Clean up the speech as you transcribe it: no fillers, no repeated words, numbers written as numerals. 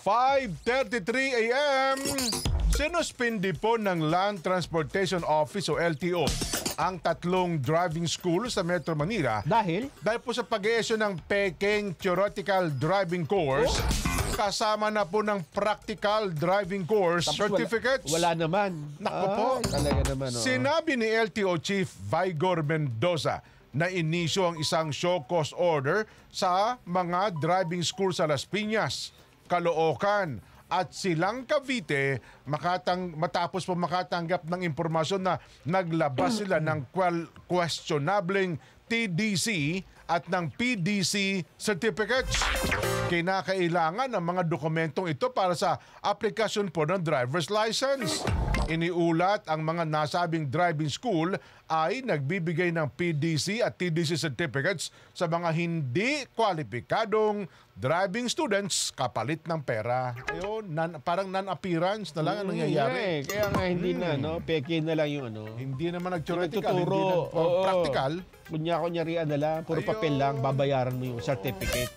5:33 a.m. Sinuspindi po ng Land Transportation Office o LTO ang 3 driving school sa Metro Manila Dahil po sa pag-i-issue ng Peking Theoretical Driving Course kasama na po ng Practical Driving Course certificates. Wala naman. Naku po. Talaga naman. Sinabi ni LTO Chief Vigor Mendoza na inisyo ang isang show cause order sa mga driving school sa Las Piñas, Caloocan at Silang Cavite matapos po makatanggap ng impormasyon na naglabas sila ng questionableng TDC at ng PDC certificates. Kinakailangan ng mga dokumentong ito para sa aplikasyon po ng driver's license. Iniulat ang mga nasabing driving school ay nagbibigay ng PDC at TDC certificates sa mga hindi kwalipikadong driving students kapalit ng pera. Ayun, parang non-appearance na lang ang nangyayari. Kaya nga hindi na, peke na lang yung Hindi naman nag-theoretical, nagtuturo. hindi na practical. Kunyari-an na lang, puro papel lang, babayaran mo yung certificate.